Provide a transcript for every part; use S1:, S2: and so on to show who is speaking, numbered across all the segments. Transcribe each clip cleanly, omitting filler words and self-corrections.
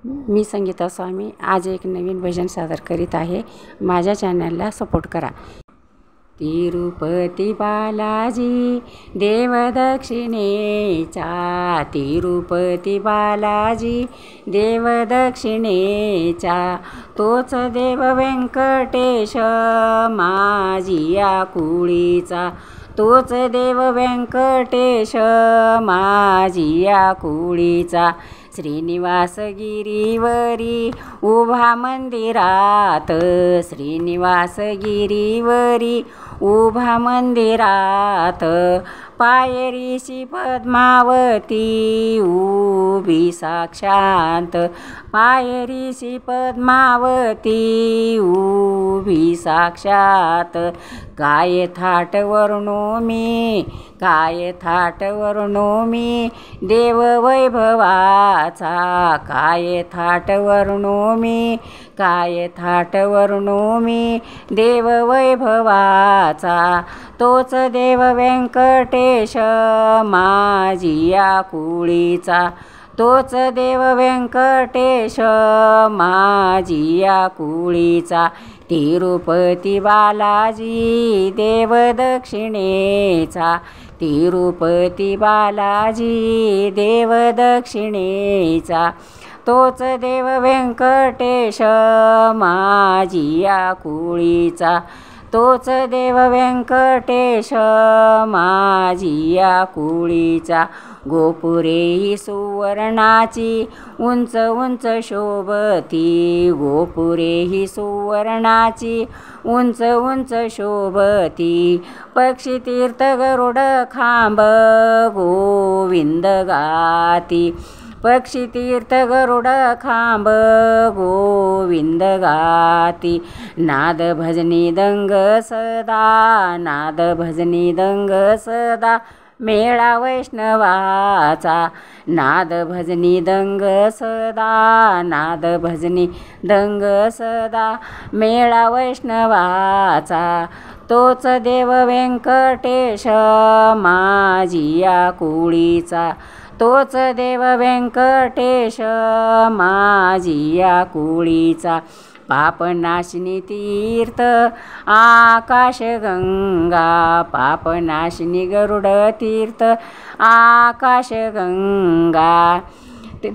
S1: मी संगीता स्वामी आज एक नवीन भजन सादर करीत आहे। माझ्या चॅनलला सपोर्ट करा। तिरुपती बालाजी देव दक्षिणेचा, तिरुपती बालाजी देव दक्षिणेचा, तोच देव व्यंकटेश माझिया कुळीचा, तोच देव व्यंकटेश माझिया कुळीचा। श्रीनिवास गिरीवरी उभा मंदिरात, श्रीनिवास गिरीवरी उभा मंदिरात, पायरीशी पद्मावती उभी साक्षात, पायरीशी पद्मावती उभी साक्षात। काय थाट वर्णो मी, काय थाट वर्णो मी देव वैभवाचा, काय थाट वर्णो मी, काय थाट वर्णो मी देव वैभवाचा, तोच देव व्यंकटेश माझिया कुळीचा, तोच देव व्यंकटेश माझिया कुळीचा। तिरुपती बालाजी देव दक्षिणेचा, तिरुपती बालाजी देव दक्षिणेचा, तोच देव व्यंकटेश माझिया कुळीचा, तोच देव व्यंकटेश माझिया कुळीचा। गोपुरे ही सुवर्णाची उंच उंच शोभती, गोपुरे ही सुवर्णाची उंच उंच शोभती, पक्षी तीर्थ गरुड खांब गोविंद गाती, पक्षी तीर्थ गरुड खांब गोविंद गाती। नाद भजनी दंग सदा, नाद भजनी दंग सदा मेळा वैष्णवाचा, नाद भजनी दंग सदा, नाद भजनी दंग सदा मेळा वैष्णवाचा, तोच देव व्यंकटेश माझिया कुळीचा, तोच देव व्यंकटेश माझिया कुळीचा। पापनाशिनी तीर्थ आकाश गंगा, पापनाशिनी गरुड तीर्थ आकाश गंगा,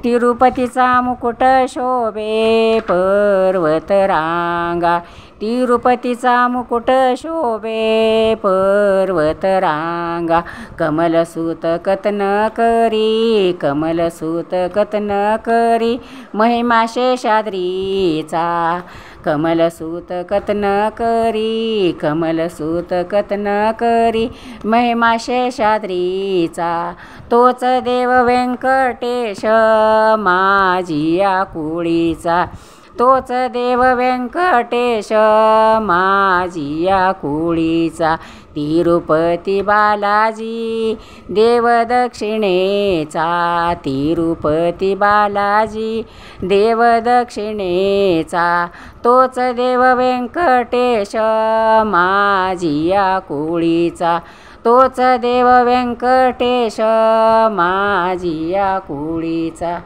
S1: तिरुपतीचा मुकुट शोभे पर्वत रांगा, तिरुपतीचा मुकुट शोभे पर्वत रांगा। कमलसूत कथन करी, कमलसूत कथन करी महिमा शेषाद्रीचा, कमलसूत कथन करी, कमलसूत कथन करी महिमा शेषाद्रीचा, तोच देव व्यंकटेश माझिया कुळीचा, तोच देव व्यंकटेश माझिया कुळीचा। तिरुपती बालाजी देव दक्षिणेचा, तिरुपती बालाजी देव दक्षिणेचा, तोच देव व्यंकटेश माझिया कुळीचा, तोच देव व्यंकटेश माझिया कुळीचा।